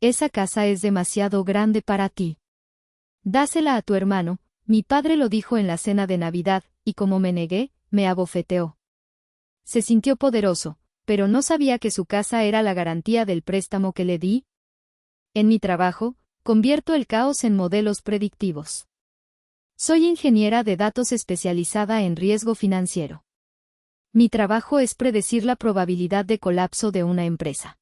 Esa casa es demasiado grande para ti. Dásela a tu hermano, mi padre lo dijo en la cena de Navidad, y como me negué, me abofeteó. Se sintió poderoso, pero no sabía que su casa era la garantía del préstamo que le di. En mi trabajo, convierto el caos en modelos predictivos. Soy ingeniera de datos especializada en riesgo financiero. Mi trabajo es predecir la probabilidad de colapso de una empresa.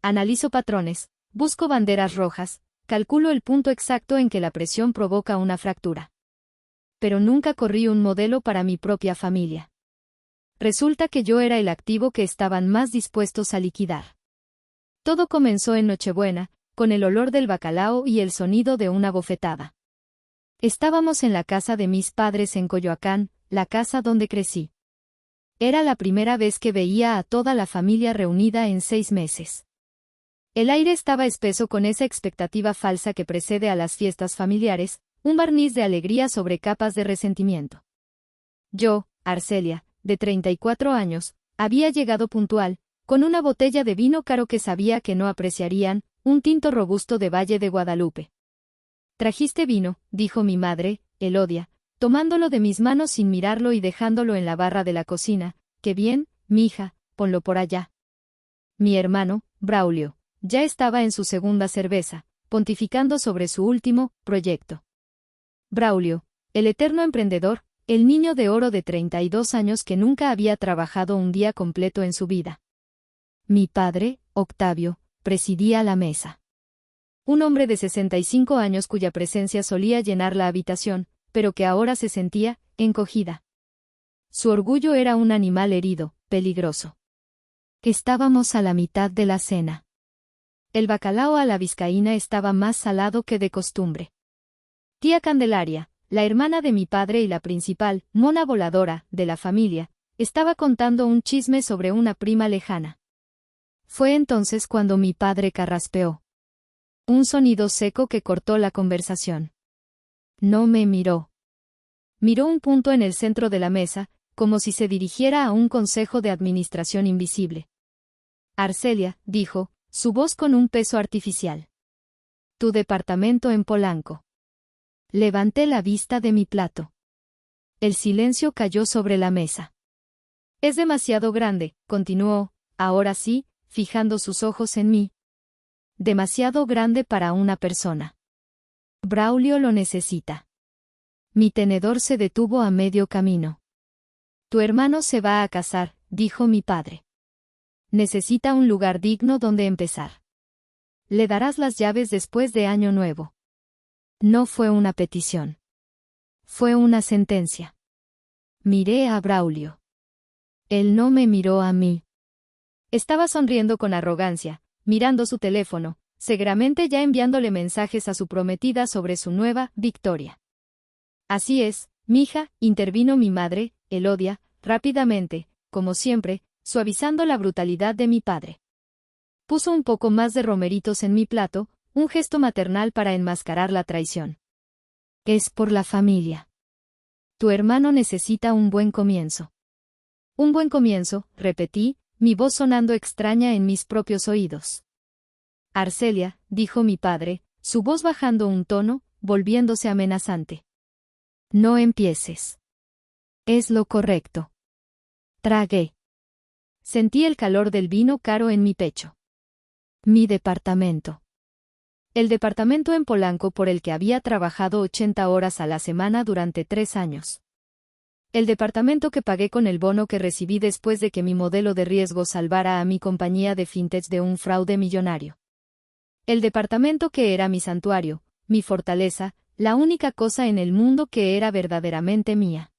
Analizo patrones, busco banderas rojas, calculo el punto exacto en que la presión provoca una fractura. Pero nunca corrí un modelo para mi propia familia. Resulta que yo era el activo que estaban más dispuestos a liquidar. Todo comenzó en Nochebuena, con el olor del bacalao y el sonido de una bofetada. Estábamos en la casa de mis padres en Coyoacán, la casa donde crecí. Era la primera vez que veía a toda la familia reunida en 6 meses. El aire estaba espeso con esa expectativa falsa que precede a las fiestas familiares, un barniz de alegría sobre capas de resentimiento. Yo, Arcelia, de 34 años, había llegado puntual, con una botella de vino caro que sabía que no apreciarían, un tinto robusto de Valle de Guadalupe. «¿Trajiste vino?», dijo mi madre, Elodia, tomándolo de mis manos sin mirarlo y dejándolo en la barra de la cocina. «Qué bien, mija, ponlo por allá». Mi hermano, Braulio, ya estaba en su segunda cerveza, pontificando sobre su último proyecto. Braulio, el eterno emprendedor, el niño de oro de 32 años que nunca había trabajado un día completo en su vida. Mi padre, Octavio, presidía la mesa. Un hombre de 65 años cuya presencia solía llenar la habitación, pero que ahora se sentía encogida. Su orgullo era un animal herido, peligroso. Estábamos a la mitad de la cena. El bacalao a la vizcaína estaba más salado que de costumbre. Tía Candelaria, la hermana de mi padre y la principal, mona voladora, de la familia, estaba contando un chisme sobre una prima lejana. Fue entonces cuando mi padre carraspeó. Un sonido seco que cortó la conversación. No me miró. Miró un punto en el centro de la mesa, como si se dirigiera a un consejo de administración invisible. Arcelia, dijo, su voz con un peso artificial. Tu departamento en Polanco. Levanté la vista de mi plato. El silencio cayó sobre la mesa. Es demasiado grande, continuó, ahora sí, fijando sus ojos en mí. Demasiado grande para una persona. Braulio lo necesita. Mi tenedor se detuvo a medio camino. Tu hermano se va a casar, dijo mi padre. Necesita un lugar digno donde empezar. Le darás las llaves después de Año Nuevo. No fue una petición. Fue una sentencia. Miré a Braulio. Él no me miró a mí. Estaba sonriendo con arrogancia, mirando su teléfono, seguramente ya enviándole mensajes a su prometida sobre su nueva victoria. Así es, mija, intervino mi madre, Elodia, rápidamente, como siempre, suavizando la brutalidad de mi padre. Puso un poco más de romeritos en mi plato, un gesto maternal para enmascarar la traición. Es por la familia. Tu hermano necesita un buen comienzo. Un buen comienzo, repetí, mi voz sonando extraña en mis propios oídos. Arcelia, dijo mi padre, su voz bajando un tono, volviéndose amenazante. No empieces. Es lo correcto. Tragué. Sentí el calor del vino caro en mi pecho. Mi departamento. El departamento en Polanco por el que había trabajado 80 horas a la semana durante 3 años. El departamento que pagué con el bono que recibí después de que mi modelo de riesgo salvara a mi compañía de fintech de un fraude millonario. El departamento que era mi santuario, mi fortaleza, la única cosa en el mundo que era verdaderamente mía.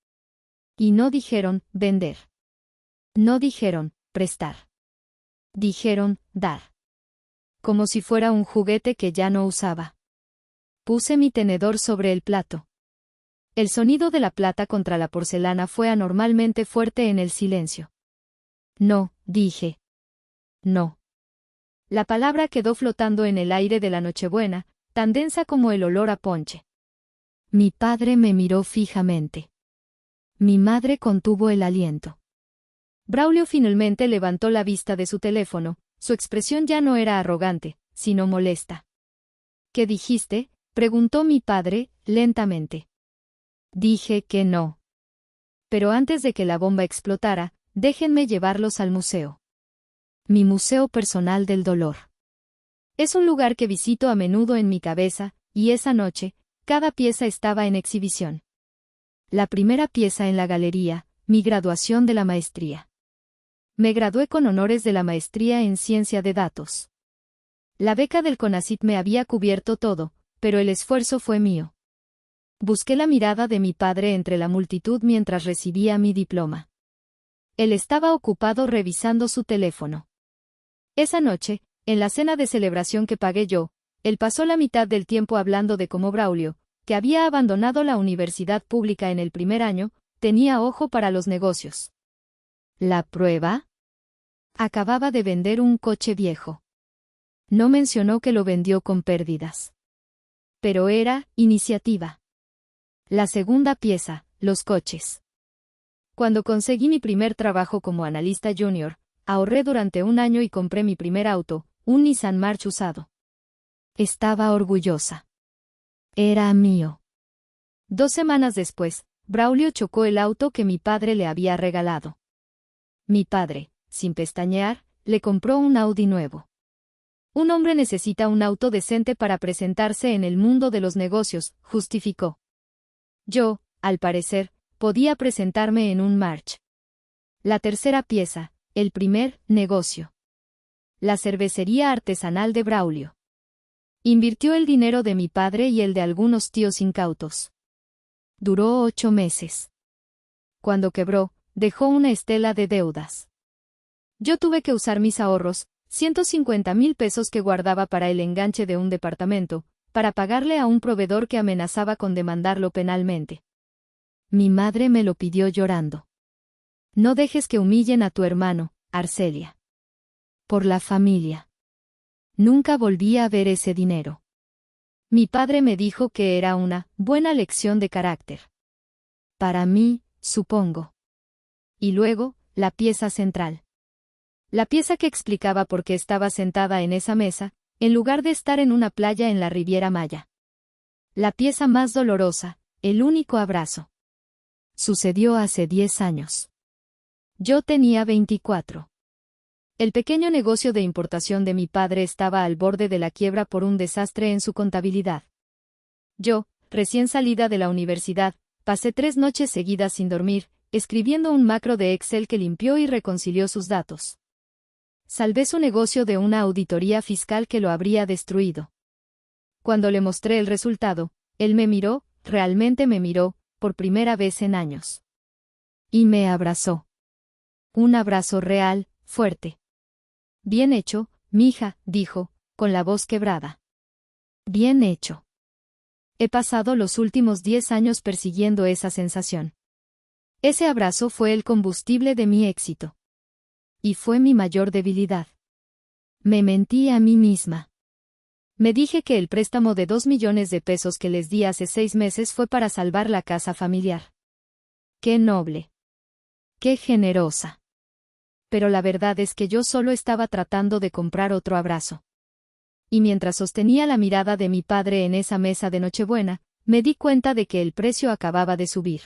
Y no dijeron, vender. No dijeron, prestar. Dijeron, dar. Como si fuera un juguete que ya no usaba. Puse mi tenedor sobre el plato. El sonido de la plata contra la porcelana fue anormalmente fuerte en el silencio. No, dije. No. La palabra quedó flotando en el aire de la Nochebuena, tan densa como el olor a ponche. Mi padre me miró fijamente. Mi madre contuvo el aliento. Braulio finalmente levantó la vista de su teléfono, su expresión ya no era arrogante, sino molesta. ¿Qué dijiste?, preguntó mi padre, lentamente. Dije que no. Pero antes de que la bomba explotara, déjenme llevarlos al museo. Mi museo personal del dolor. Es un lugar que visito a menudo en mi cabeza, y esa noche, cada pieza estaba en exhibición. La primera pieza en la galería, mi graduación de la maestría. Me gradué con honores de la maestría en ciencia de datos. La beca del CONACYT me había cubierto todo, pero el esfuerzo fue mío. Busqué la mirada de mi padre entre la multitud mientras recibía mi diploma. Él estaba ocupado revisando su teléfono. Esa noche, en la cena de celebración que pagué yo, él pasó la mitad del tiempo hablando de cómo Braulio, que había abandonado la universidad pública en el primer año, tenía ojo para los negocios. ¿La prueba? Acababa de vender un coche viejo. No mencionó que lo vendió con pérdidas. Pero era iniciativa. La segunda pieza, los coches. Cuando conseguí mi primer trabajo como analista junior, ahorré durante un año y compré mi primer auto, un Nissan March usado. Estaba orgullosa. Era mío. 2 semanas después, Braulio chocó el auto que mi padre le había regalado. Mi padre, sin pestañear, le compró un Audi nuevo. Un hombre necesita un auto decente para presentarse en el mundo de los negocios, justificó. Yo, al parecer, podía presentarme en un March. La tercera pieza, el primer negocio. La cervecería artesanal de Braulio. Invirtió el dinero de mi padre y el de algunos tíos incautos. Duró 8 meses. Cuando quebró, dejó una estela de deudas. Yo tuve que usar mis ahorros, 150,000 pesos que guardaba para el enganche de un departamento, para pagarle a un proveedor que amenazaba con demandarlo penalmente. Mi madre me lo pidió llorando. No dejes que humillen a tu hermano, Arcelia. Por la familia. Nunca volví a ver ese dinero. Mi padre me dijo que era una buena lección de carácter. Para mí, supongo. Y luego, la pieza central. La pieza que explicaba por qué estaba sentada en esa mesa, en lugar de estar en una playa en la Riviera Maya. La pieza más dolorosa, el único abrazo. Sucedió hace 10 años. Yo tenía 24. El pequeño negocio de importación de mi padre estaba al borde de la quiebra por un desastre en su contabilidad. Yo, recién salida de la universidad, pasé 3 noches seguidas sin dormir, escribiendo un macro de Excel que limpió y reconcilió sus datos. Salvé su negocio de una auditoría fiscal que lo habría destruido. Cuando le mostré el resultado, él me miró, realmente me miró, por primera vez en años. Y me abrazó. Un abrazo real, fuerte. Bien hecho, mija, dijo, con la voz quebrada. Bien hecho. He pasado los últimos 10 años persiguiendo esa sensación. Ese abrazo fue el combustible de mi éxito. Y fue mi mayor debilidad. Me mentí a mí misma. Me dije que el préstamo de 2 millones de pesos que les di hace 6 meses fue para salvar la casa familiar. Qué noble. Qué generosa. Pero la verdad es que yo solo estaba tratando de comprar otro abrazo. Y mientras sostenía la mirada de mi padre en esa mesa de Nochebuena, me di cuenta de que el precio acababa de subir.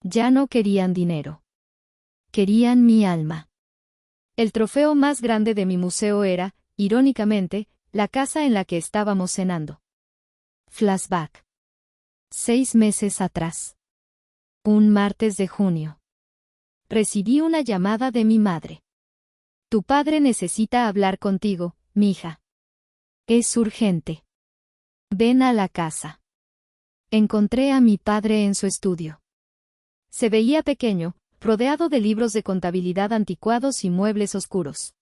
Ya no querían dinero. Querían mi alma. El trofeo más grande de mi museo era, irónicamente, la casa en la que estábamos cenando. Flashback. 6 meses atrás. Un martes de junio. Recibí una llamada de mi madre. Tu padre necesita hablar contigo, mija. Es urgente. Ven a la casa. Encontré a mi padre en su estudio. Se veía pequeño, rodeado de libros de contabilidad anticuados y muebles oscuros.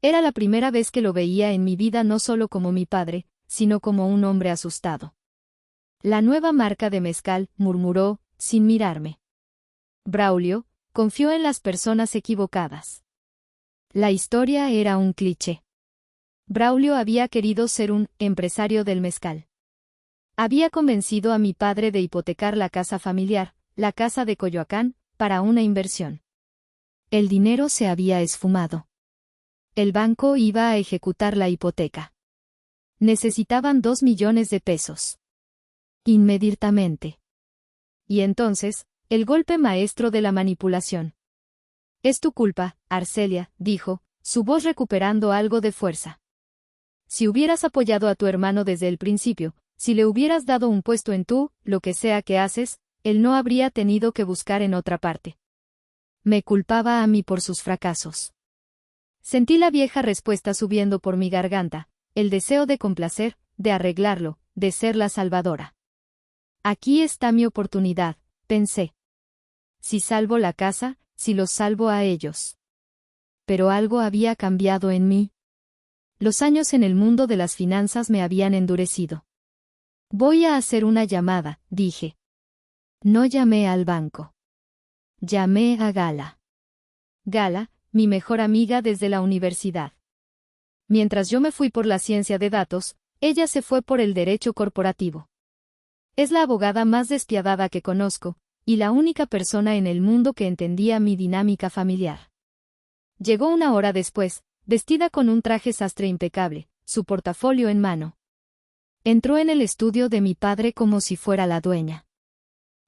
Era la primera vez que lo veía en mi vida no solo como mi padre, sino como un hombre asustado. La nueva marca de mezcal, murmuró, sin mirarme. Braulio, confió en las personas equivocadas. La historia era un cliché. Braulio había querido ser un empresario del mezcal. Había convencido a mi padre de hipotecar la casa familiar, la casa de Coyoacán, para una inversión. El dinero se había esfumado. El banco iba a ejecutar la hipoteca. Necesitaban 2 millones de pesos. Inmediatamente. Y entonces, el golpe maestro de la manipulación. Es tu culpa, Arcelia, dijo, su voz recuperando algo de fuerza. Si hubieras apoyado a tu hermano desde el principio, si le hubieras dado un puesto en lo que sea que haces, él no habría tenido que buscar en otra parte. Me culpaba a mí por sus fracasos. Sentí la vieja respuesta subiendo por mi garganta, el deseo de complacer, de arreglarlo, de ser la salvadora. Aquí está mi oportunidad, pensé. Si salvo la casa, si los salvo a ellos. Pero algo había cambiado en mí. Los años en el mundo de las finanzas me habían endurecido. Voy a hacer una llamada, dije. No llamé al banco. Llamé a Gala. Gala, mi mejor amiga desde la universidad. Mientras yo me fui por la ciencia de datos, ella se fue por el derecho corporativo. Es la abogada más despiadada que conozco, y la única persona en el mundo que entendía mi dinámica familiar. Llegó una hora después, vestida con un traje sastre impecable, su portafolio en mano. Entró en el estudio de mi padre como si fuera la dueña.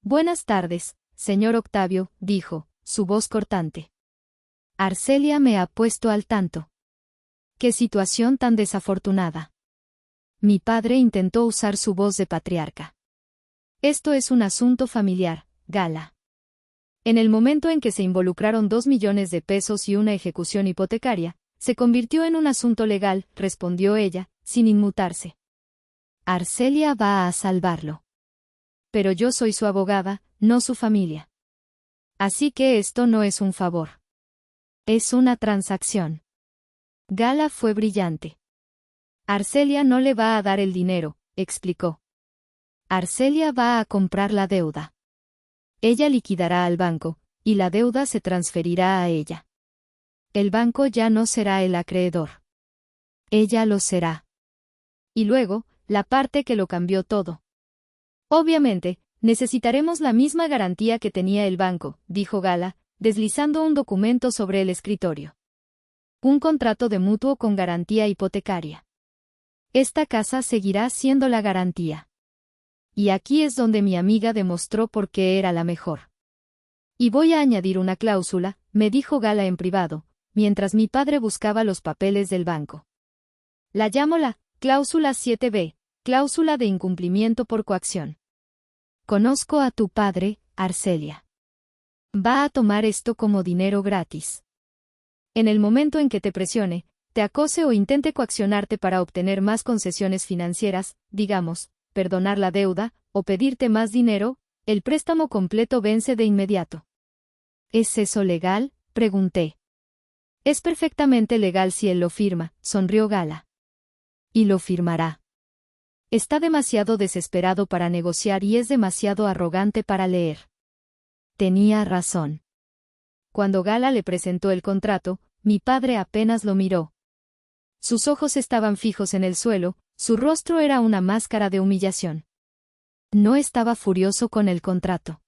Buenas tardes, señor Octavio, dijo, su voz cortante. Arcelia me ha puesto al tanto. Qué situación tan desafortunada. Mi padre intentó usar su voz de patriarca. Esto es un asunto familiar, Gala. En el momento en que se involucraron 2 millones de pesos y una ejecución hipotecaria, se convirtió en un asunto legal, respondió ella, sin inmutarse. Arcelia va a salvarlo. Pero yo soy su abogada, no su familia. Así que esto no es un favor. Es una transacción. Gala fue brillante. Arcelia no le va a dar el dinero, explicó. Arcelia va a comprar la deuda. Ella liquidará al banco, y la deuda se transferirá a ella. El banco ya no será el acreedor. Ella lo será. Y luego, la parte que lo cambió todo. Obviamente, necesitaremos la misma garantía que tenía el banco, dijo Gala, deslizando un documento sobre el escritorio. Un contrato de mutuo con garantía hipotecaria. Esta casa seguirá siendo la garantía. Y aquí es donde mi amiga demostró por qué era la mejor. Y voy a añadir una cláusula, me dijo Gala en privado, mientras mi padre buscaba los papeles del banco. La llamo la cláusula 7b, cláusula de incumplimiento por coacción. Conozco a tu padre, Arcelia. Va a tomar esto como dinero gratis. En el momento en que te presione, te acose o intente coaccionarte para obtener más concesiones financieras, digamos, perdonar la deuda, o pedirte más dinero, el préstamo completo vence de inmediato. ¿Es eso legal?, pregunté. Es perfectamente legal si él lo firma, sonrió Gala. Y lo firmará. Está demasiado desesperado para negociar y es demasiado arrogante para leer. Tenía razón. Cuando Gala le presentó el contrato, mi padre apenas lo miró. Sus ojos estaban fijos en el suelo, su rostro era una máscara de humillación. No estaba furioso con el contrato.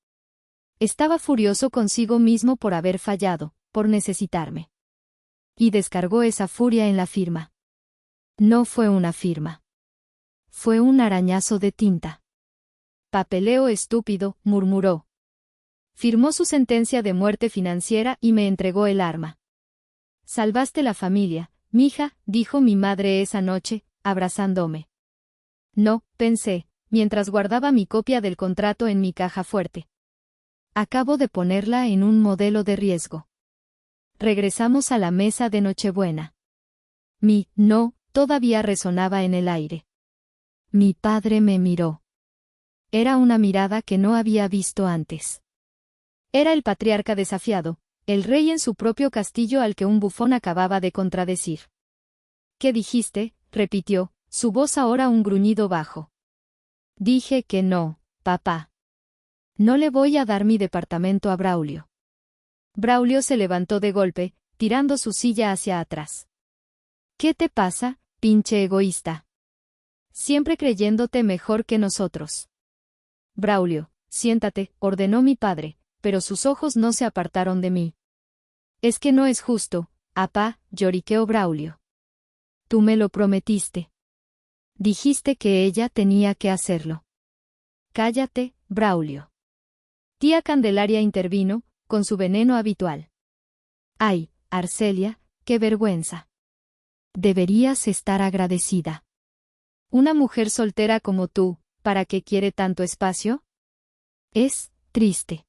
Estaba furioso consigo mismo por haber fallado, por necesitarme. Y descargó esa furia en la firma. No fue una firma. Fue un arañazo de tinta. Papeleo estúpido, murmuró. Firmó su sentencia de muerte financiera y me entregó el arma. Salvaste la familia, mija, dijo mi madre esa noche, abrazándome. No, pensé, mientras guardaba mi copia del contrato en mi caja fuerte. Acabo de ponerla en un modelo de riesgo. Regresamos a la mesa de Nochebuena. Mi no todavía resonaba en el aire. Mi padre me miró. Era una mirada que no había visto antes. Era el patriarca desafiado, el rey en su propio castillo al que un bufón acababa de contradecir. ¿Qué dijiste?, repitió, su voz ahora un gruñido bajo. Dije que no, papá. No le voy a dar mi departamento a Braulio. Braulio se levantó de golpe, tirando su silla hacia atrás. ¿Qué te pasa, pinche egoísta? Siempre creyéndote mejor que nosotros. Braulio, siéntate, ordenó mi padre, pero sus ojos no se apartaron de mí. Es que no es justo, apá, lloriqueó Braulio. Tú me lo prometiste. Dijiste que ella tenía que hacerlo. Cállate, Braulio. Tía Candelaria intervino, con su veneno habitual. Ay, Arcelia, qué vergüenza. Deberías estar agradecida. Una mujer soltera como tú, ¿para qué quiere tanto espacio? Es triste.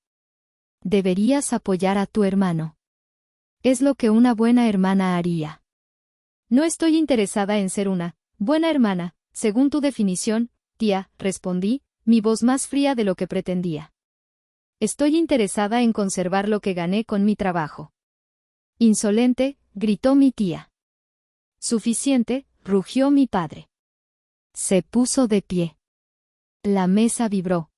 Deberías apoyar a tu hermano. Es lo que una buena hermana haría. No estoy interesada en ser una buena hermana, según tu definición, tía, respondí, mi voz más fría de lo que pretendía. Estoy interesada en conservar lo que gané con mi trabajo. Insolente, gritó mi tía. Suficiente, rugió mi padre. Se puso de pie. La mesa vibró.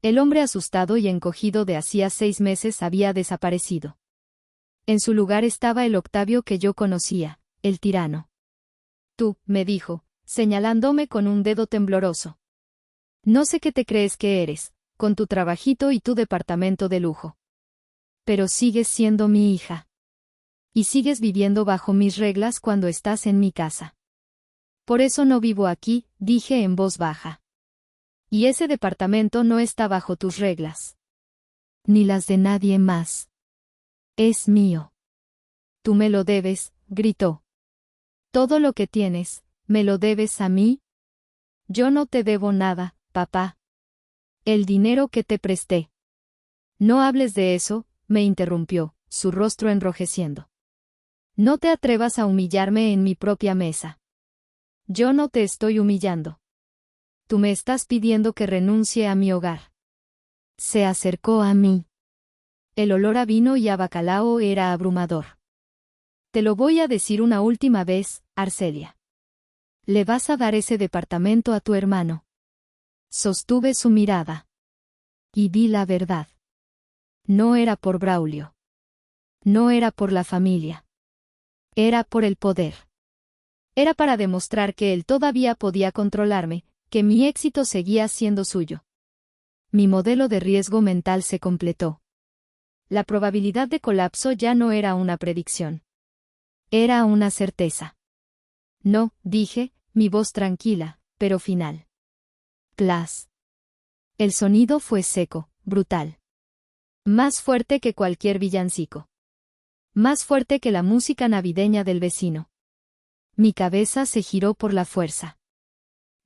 El hombre asustado y encogido de hacía 6 meses había desaparecido. En su lugar estaba el Octavio que yo conocía, el tirano. Tú, me dijo, señalándome con un dedo tembloroso. No sé qué te crees que eres, con tu trabajito y tu departamento de lujo. Pero sigues siendo mi hija. Y sigues viviendo bajo mis reglas cuando estás en mi casa. Por eso no vivo aquí, dije en voz baja. Y ese departamento no está bajo tus reglas. Ni las de nadie más. Es mío. Tú me lo debes, gritó. Todo lo que tienes, ¿me lo debes a mí? Yo no te debo nada, papá. El dinero que te presté. No hables de eso, me interrumpió, su rostro enrojeciendo. No te atrevas a humillarme en mi propia mesa. Yo no te estoy humillando. Tú me estás pidiendo que renuncie a mi hogar. Se acercó a mí. El olor a vino y a bacalao era abrumador. Te lo voy a decir una última vez, Arcelia. Le vas a dar ese departamento a tu hermano. Sostuve su mirada. Y di la verdad. No era por Braulio. No era por la familia. Era por el poder. Era para demostrar que él todavía podía controlarme, que mi éxito seguía siendo suyo. Mi modelo de riesgo mental se completó. La probabilidad de colapso ya no era una predicción. Era una certeza. No, dije, mi voz tranquila, pero final. Plas. El sonido fue seco, brutal. Más fuerte que cualquier villancico. Más fuerte que la música navideña del vecino. Mi cabeza se giró por la fuerza.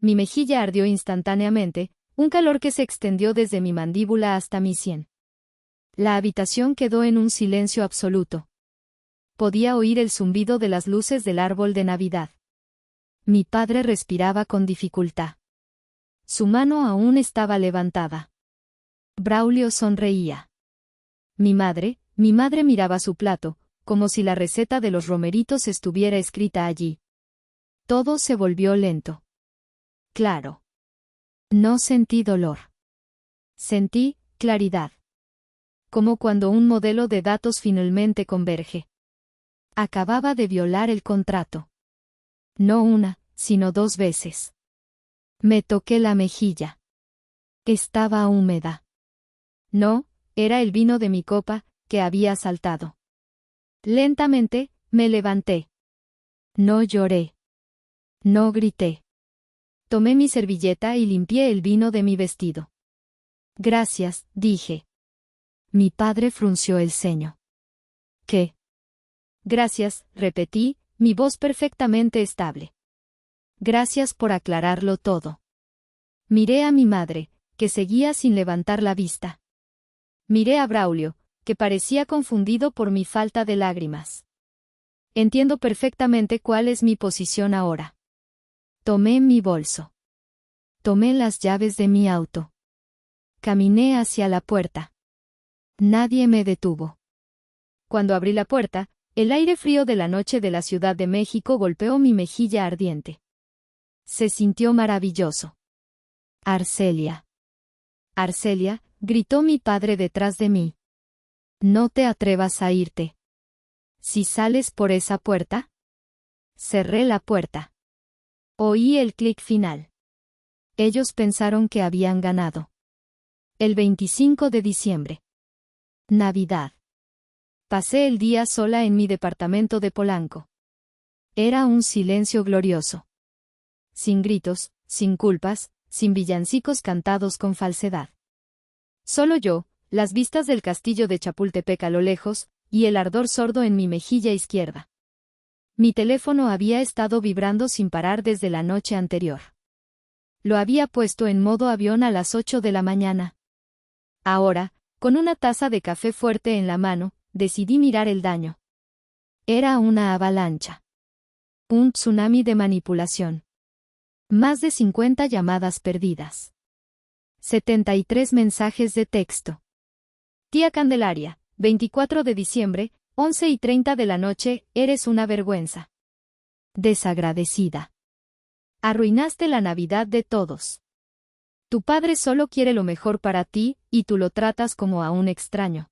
Mi mejilla ardió instantáneamente, un calor que se extendió desde mi mandíbula hasta mi sien. La habitación quedó en un silencio absoluto. Podía oír el zumbido de las luces del árbol de Navidad. Mi padre respiraba con dificultad. Su mano aún estaba levantada. Braulio sonreía. Mi madre miraba su plato, como si la receta de los romeritos estuviera escrita allí. Todo se volvió lento. Claro. No sentí dolor. Sentí claridad. Como cuando un modelo de datos finalmente converge. Acababa de violar el contrato. No una, sino 2 veces. Me toqué la mejilla. Estaba húmeda. No, era el vino de mi copa, que había saltado. Lentamente, me levanté. No lloré. No grité. Tomé mi servilleta y limpié el vino de mi vestido. Gracias, dije. Mi padre frunció el ceño. ¿Qué? Gracias, repetí, mi voz perfectamente estable. Gracias por aclararlo todo. Miré a mi madre, que seguía sin levantar la vista. Miré a Braulio, que parecía confundido por mi falta de lágrimas. Entiendo perfectamente cuál es mi posición ahora. Tomé mi bolso. Tomé las llaves de mi auto. Caminé hacia la puerta. Nadie me detuvo. Cuando abrí la puerta, el aire frío de la noche de la Ciudad de México golpeó mi mejilla ardiente. Se sintió maravilloso. Arcelia. Arcelia, gritó mi padre detrás de mí. No te atrevas a irte. Si sales por esa puerta. Cerré la puerta. Oí el clic final. Ellos pensaron que habían ganado. El 25 de diciembre. Navidad. Pasé el día sola en mi departamento de Polanco. Era un silencio glorioso. Sin gritos, sin culpas, sin villancicos cantados con falsedad. Solo yo, las vistas del castillo de Chapultepec a lo lejos, y el ardor sordo en mi mejilla izquierda. Mi teléfono había estado vibrando sin parar desde la noche anterior. Lo había puesto en modo avión a las 8 de la mañana. Ahora, con una taza de café fuerte en la mano, decidí mirar el daño. Era una avalancha. Un tsunami de manipulación. Más de 50 llamadas perdidas. 73 mensajes de texto. Tía Candelaria, 24 de diciembre, 11:30 de la noche, eres una vergüenza. Desagradecida. Arruinaste la Navidad de todos. Tu padre solo quiere lo mejor para ti, y tú lo tratas como a un extraño.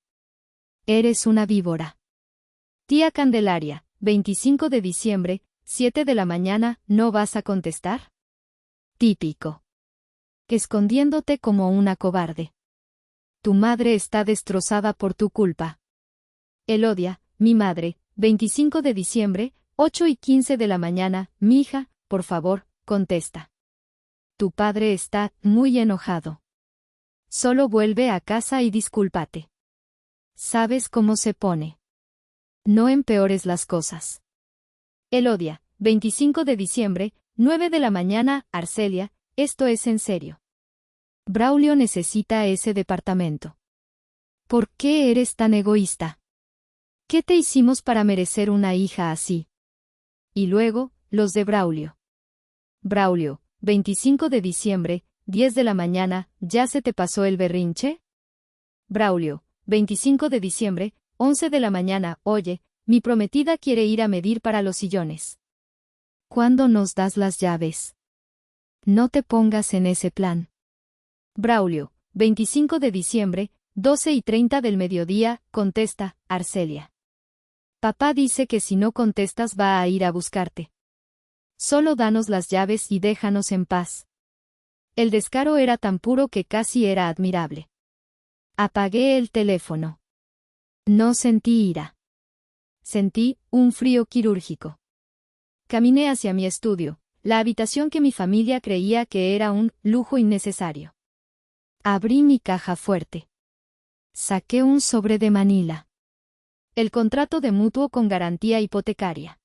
Eres una víbora. Tía Candelaria, 25 de diciembre, 7 de la mañana, ¿no vas a contestar? Típico. Escondiéndote como una cobarde. Tu madre está destrozada por tu culpa. Elodia, mi madre, 25 de diciembre, 8:15 de la mañana, mija, por favor, contesta. Tu padre está muy enojado. Solo vuelve a casa y discúlpate. ¿Sabes cómo se pone? No empeores las cosas. Elodia, 25 de diciembre, 9 de la mañana, Arcelia, esto es en serio. Braulio necesita ese departamento. ¿Por qué eres tan egoísta? ¿Qué te hicimos para merecer una hija así? Y luego, los de Braulio. Braulio, 25 de diciembre, 10 de la mañana, ¿ya se te pasó el berrinche? Braulio, 25 de diciembre, 11 de la mañana, oye, mi prometida quiere ir a medir para los sillones. ¿Cuándo nos das las llaves? No te pongas en ese plan. Braulio, 25 de diciembre, 12:30 del mediodía, contesta, Arcelia. Papá dice que si no contestas va a ir a buscarte. Solo danos las llaves y déjanos en paz. El descaro era tan puro que casi era admirable. Apagué el teléfono. No sentí ira. Sentí un frío quirúrgico. Caminé hacia mi estudio, la habitación que mi familia creía que era un lujo innecesario. Abrí mi caja fuerte. Saqué un sobre de Manila. El contrato de mutuo con garantía hipotecaria.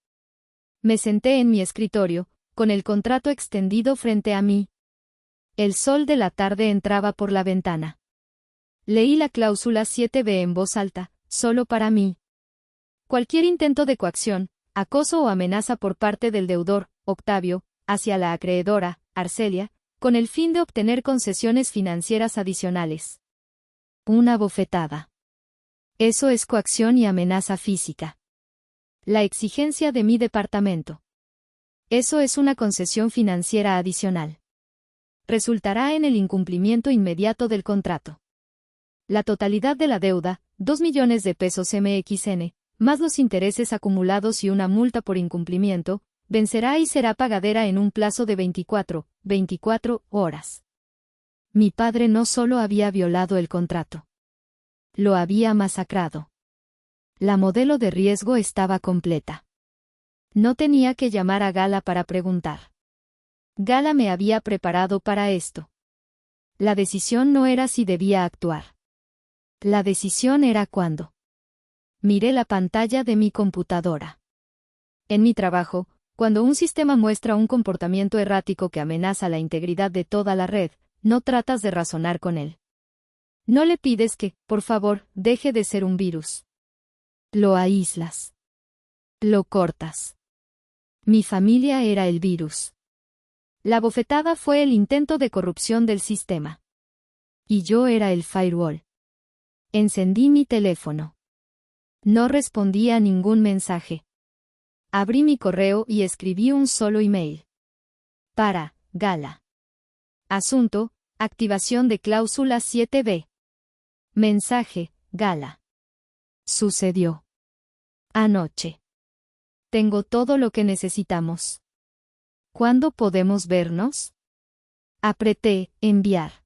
Me senté en mi escritorio, con el contrato extendido frente a mí. El sol de la tarde entraba por la ventana. Leí la cláusula 7b en voz alta, solo para mí. Cualquier intento de coacción, acoso o amenaza por parte del deudor, Octavio, hacia la acreedora, Arcelia, con el fin de obtener concesiones financieras adicionales. Una bofetada. Eso es coacción y amenaza física. La exigencia de mi departamento. Eso es una concesión financiera adicional. Resultará en el incumplimiento inmediato del contrato. La totalidad de la deuda, 2 millones de pesos MXN, más los intereses acumulados y una multa por incumplimiento, vencerá y será pagadera en un plazo de 24 horas. Mi padre no solo había violado el contrato. Lo había masacrado. La modelo de riesgo estaba completa. No tenía que llamar a Gala para preguntar. Gala me había preparado para esto. La decisión no era si debía actuar. La decisión era cuándo. Miré la pantalla de mi computadora. En mi trabajo, cuando un sistema muestra un comportamiento errático que amenaza la integridad de toda la red, no tratas de razonar con él. No le pides que, por favor, deje de ser un virus. Lo aíslas. Lo cortas. Mi familia era el virus. La bofetada fue el intento de corrupción del sistema. Y yo era el firewall. Encendí mi teléfono. No respondí a ningún mensaje. Abrí mi correo y escribí un solo email. Para, Gala. Asunto, activación de cláusula 7b. Mensaje, Gala. Sucedió. Anoche. Tengo todo lo que necesitamos. ¿Cuándo podemos vernos? Apreté, enviar.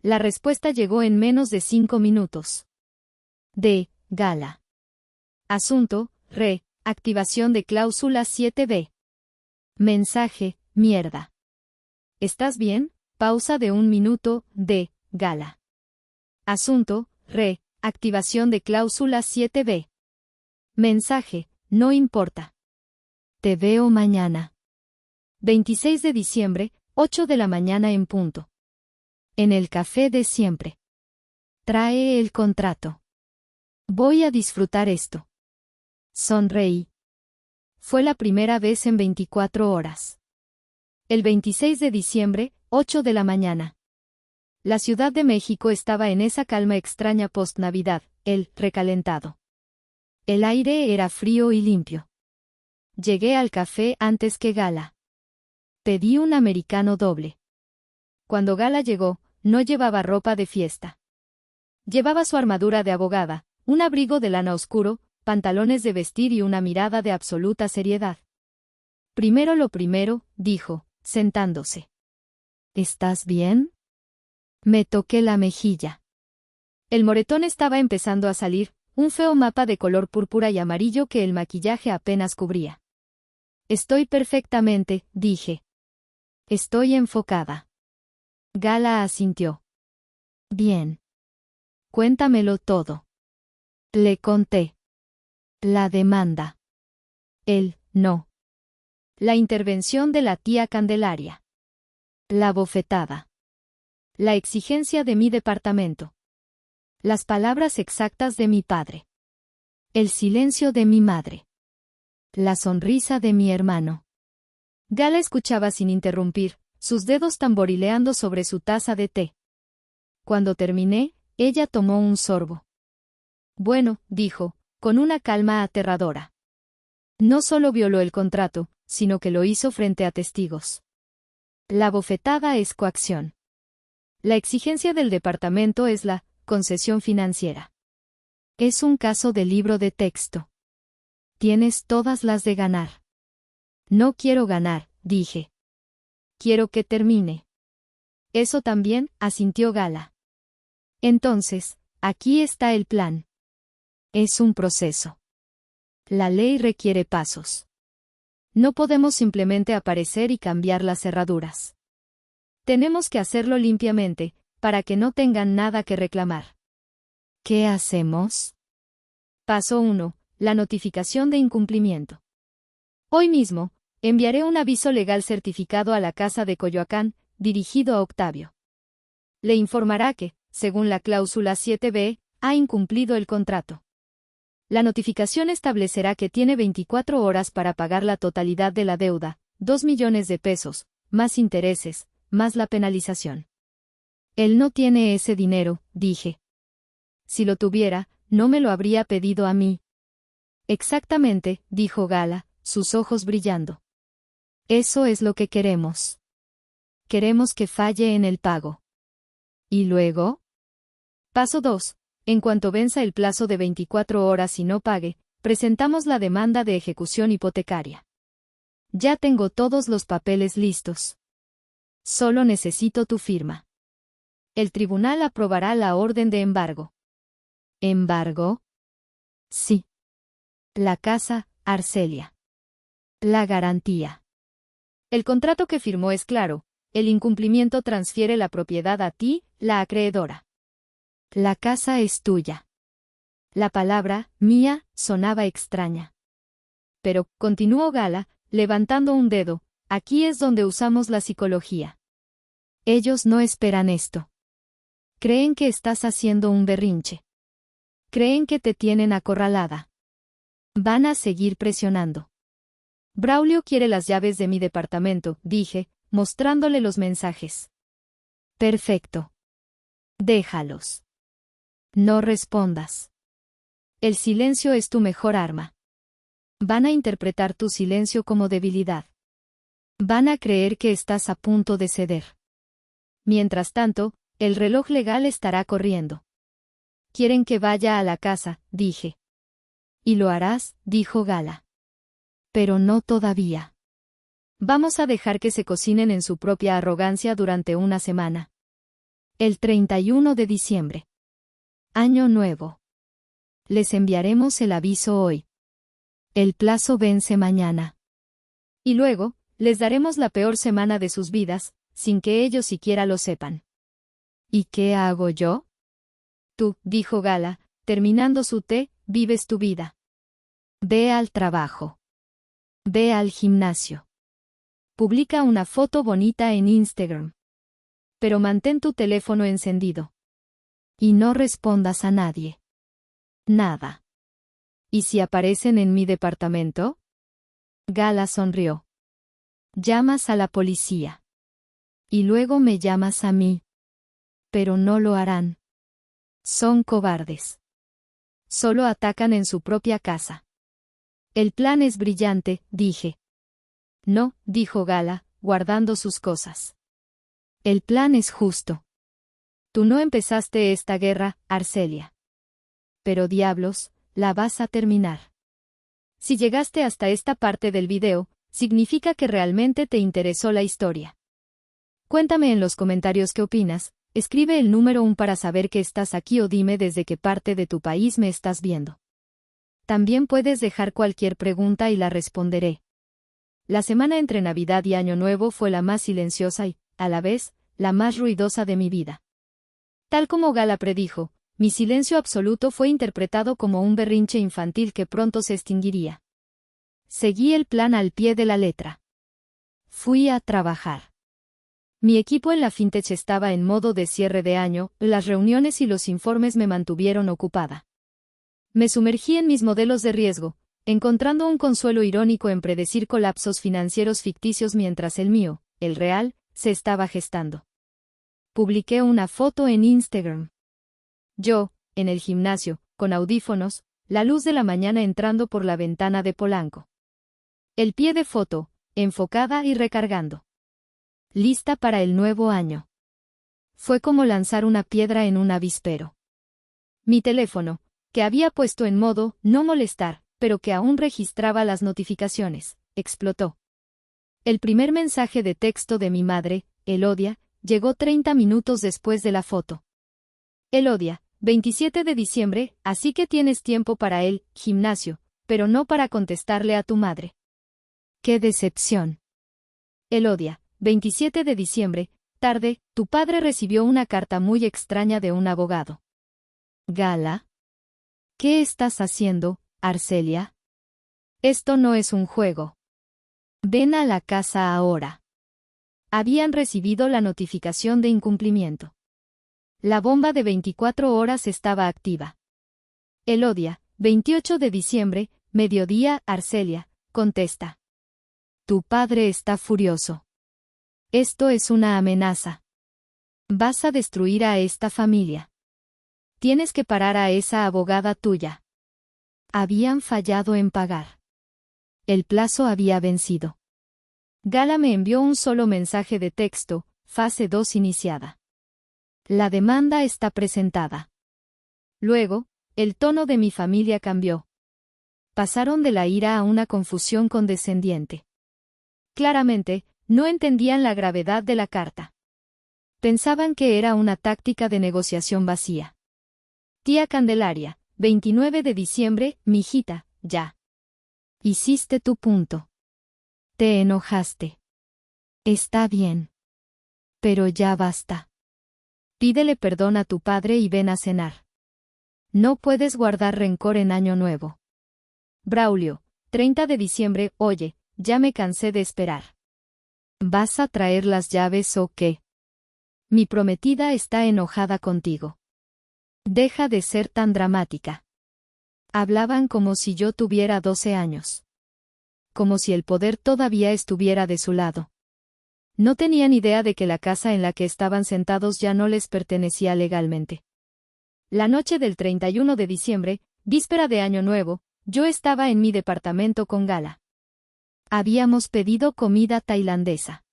La respuesta llegó en menos de 5 minutos. De, Gala. Asunto, activación de cláusula 7b. Mensaje, mierda. ¿Estás bien? Pausa de 1 minuto, de Gala. Asunto, activación de cláusula 7b. Mensaje, no importa. Te veo mañana. 26 de diciembre, 8 de la mañana en punto. En el café de siempre. Trae el contrato. Voy a disfrutar esto. Sonreí. Fue la primera vez en 24 horas. El 26 de diciembre, 8 de la mañana. La Ciudad de México estaba en esa calma extraña post-Navidad, el recalentado. El aire era frío y limpio. Llegué al café antes que Gala. Pedí un americano doble. Cuando Gala llegó, no llevaba ropa de fiesta. Llevaba su armadura de abogada, un abrigo de lana oscuro, pantalones de vestir y una mirada de absoluta seriedad. Primero lo primero, dijo, sentándose. ¿Estás bien? Me toqué la mejilla. El moretón estaba empezando a salir, un feo mapa de color púrpura y amarillo que el maquillaje apenas cubría. Estoy perfectamente, dije. Estoy enfocada. Gala asintió. Bien. Cuéntamelo todo. Le conté. La demanda. El no. La intervención de la tía Candelaria. La bofetada. La exigencia de mi departamento. Las palabras exactas de mi padre. El silencio de mi madre. La sonrisa de mi hermano. Gala escuchaba sin interrumpir, sus dedos tamborileando sobre su taza de té. Cuando terminé, ella tomó un sorbo. Bueno, dijo, con una calma aterradora. No solo violó el contrato, sino que lo hizo frente a testigos. La bofetada es coacción. La exigencia del departamento es la concesión financiera. Es un caso de libro de texto. Tienes todas las de ganar. No quiero ganar, dije. Quiero que termine. Eso también, asintió Gala. Entonces, aquí está el plan. Es un proceso. La ley requiere pasos. No podemos simplemente aparecer y cambiar las cerraduras. Tenemos que hacerlo limpiamente, para que no tengan nada que reclamar. ¿Qué hacemos? Paso 1. La notificación de incumplimiento. Hoy mismo, enviaré un aviso legal certificado a la Casa de Coyoacán, dirigido a Octavio. Le informará que, según la cláusula 7b, ha incumplido el contrato. La notificación establecerá que tiene 24 horas para pagar la totalidad de la deuda, 2 millones de pesos, más intereses, más la penalización. Él no tiene ese dinero, dije. Si lo tuviera, no me lo habría pedido a mí. Exactamente, dijo Gala, sus ojos brillando. Eso es lo que queremos. Queremos que falle en el pago. ¿Y luego? Paso 2. En cuanto venza el plazo de 24 horas y no pague, presentamos la demanda de ejecución hipotecaria. Ya tengo todos los papeles listos. Solo necesito tu firma. El tribunal aprobará la orden de embargo. ¿Embargo? Sí. La casa, Arcelia. La garantía. El contrato que firmó es claro, el incumplimiento transfiere la propiedad a ti, la acreedora. La casa es tuya. La palabra, mía, sonaba extraña. Pero, continuó Gala, levantando un dedo, aquí es donde usamos la psicología. Ellos no esperan esto. Creen que estás haciendo un berrinche. Creen que te tienen acorralada. Van a seguir presionando. Braulio quiere las llaves de mi departamento, dije, mostrándole los mensajes. Perfecto. Déjalos. No respondas. El silencio es tu mejor arma. Van a interpretar tu silencio como debilidad. Van a creer que estás a punto de ceder. Mientras tanto, el reloj legal estará corriendo. Quieren que vaya a la casa, dije. Y lo harás, dijo Gala. Pero no todavía. Vamos a dejar que se cocinen en su propia arrogancia durante una semana. El 31 de diciembre. Año nuevo. Les enviaremos el aviso hoy. El plazo vence mañana. Y luego, les daremos la peor semana de sus vidas, sin que ellos siquiera lo sepan. ¿Y qué hago yo? Tú, dijo Gala, terminando su té, vives tu vida. Ve al trabajo. Ve al gimnasio. Publica una foto bonita en Instagram. Pero mantén tu teléfono encendido. Y no respondas a nadie. Nada. ¿Y si aparecen en mi departamento? Gala sonrió. Llamas a la policía. Y luego me llamas a mí. Pero no lo harán. Son cobardes. Solo atacan en su propia casa. El plan es brillante, dije. No, dijo Gala, guardando sus cosas. El plan es justo. Tú no empezaste esta guerra, Arcelia. Pero diablos, la vas a terminar. Si llegaste hasta esta parte del video, significa que realmente te interesó la historia. Cuéntame en los comentarios qué opinas, escribe el número 1 para saber que estás aquí o dime desde qué parte de tu país me estás viendo. También puedes dejar cualquier pregunta y la responderé. La semana entre Navidad y Año Nuevo fue la más silenciosa y, a la vez, la más ruidosa de mi vida. Tal como Gala predijo, mi silencio absoluto fue interpretado como un berrinche infantil que pronto se extinguiría. Seguí el plan al pie de la letra. Fui a trabajar. Mi equipo en la fintech estaba en modo de cierre de año, las reuniones y los informes me mantuvieron ocupada. Me sumergí en mis modelos de riesgo, encontrando un consuelo irónico en predecir colapsos financieros ficticios mientras el mío, el real, se estaba gestando. Publiqué una foto en Instagram. Yo, en el gimnasio, con audífonos, la luz de la mañana entrando por la ventana de Polanco. El pie de foto, enfocada y recargando. Lista para el nuevo año. Fue como lanzar una piedra en un avispero. Mi teléfono, que había puesto en modo no molestar, pero que aún registraba las notificaciones, explotó. El primer mensaje de texto de mi madre, Elodia, llegó 30 minutos después de la foto. Elodia, 27 de diciembre, así que tienes tiempo para el gimnasio, pero no para contestarle a tu madre. ¡Qué decepción! Elodia, 27 de diciembre, tarde, tu padre recibió una carta muy extraña de un abogado. Gala. ¿Qué estás haciendo, Arcelia? Esto no es un juego. Ven a la casa ahora. Habían recibido la notificación de incumplimiento. La bomba de 24 horas estaba activa. Elodia, 28 de diciembre, mediodía, Arcelia, contesta. Tu padre está furioso. Esto es una amenaza. Vas a destruir a esta familia. Tienes que parar a esa abogada tuya. Habían fallado en pagar. El plazo había vencido. Gala me envió un solo mensaje de texto, fase 2 iniciada. La demanda está presentada. Luego, el tono de mi familia cambió. Pasaron de la ira a una confusión condescendiente. Claramente, no entendían la gravedad de la carta. Pensaban que era una táctica de negociación vacía. Tía Candelaria, 29 de diciembre, mijita, ya. Hiciste tu punto. Te enojaste. Está bien. Pero ya basta. Pídele perdón a tu padre y ven a cenar. No puedes guardar rencor en Año Nuevo. Braulio, 30 de diciembre, oye, ya me cansé de esperar. ¿Vas a traer las llaves o qué? Mi prometida está enojada contigo. Deja de ser tan dramática. Hablaban como si yo tuviera 12 años. Como si el poder todavía estuviera de su lado. No tenían idea de que la casa en la que estaban sentados ya no les pertenecía legalmente. La noche del 31 de diciembre, víspera de Año Nuevo, yo estaba en mi departamento con Gala. Habíamos pedido comida tailandesa.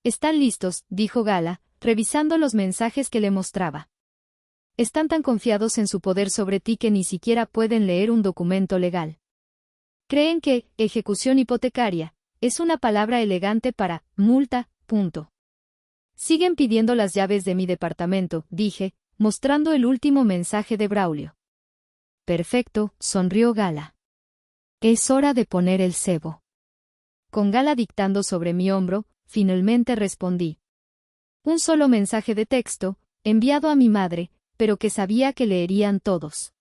Están listos, dijo Gala, revisando los mensajes que le mostraba. Están tan confiados en su poder sobre ti que ni siquiera pueden leer un documento legal. Creen que ejecución hipotecaria es una palabra elegante para multa, punto. Siguen pidiendo las llaves de mi departamento, dije, mostrando el último mensaje de Braulio. Perfecto, sonrió Gala. Es hora de poner el cebo. Con Gala dictando sobre mi hombro, finalmente respondí. Un solo mensaje de texto, enviado a mi madre, pero que sabía que leerían todos.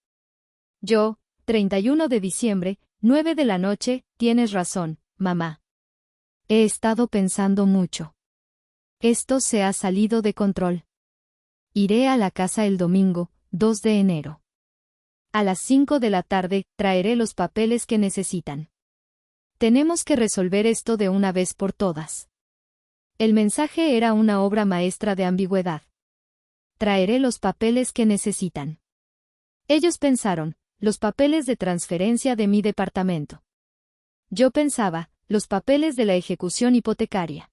Yo, 31 de diciembre, 9 de la noche, tienes razón, mamá. He estado pensando mucho. Esto se ha salido de control. Iré a la casa el domingo, 2 de enero. A las 5 de la tarde, traeré los papeles que necesitan. Tenemos que resolver esto de una vez por todas. El mensaje era una obra maestra de ambigüedad. Traeré los papeles que necesitan. Ellos pensaron, los papeles de transferencia de mi departamento. Yo pensaba, los papeles de la ejecución hipotecaria.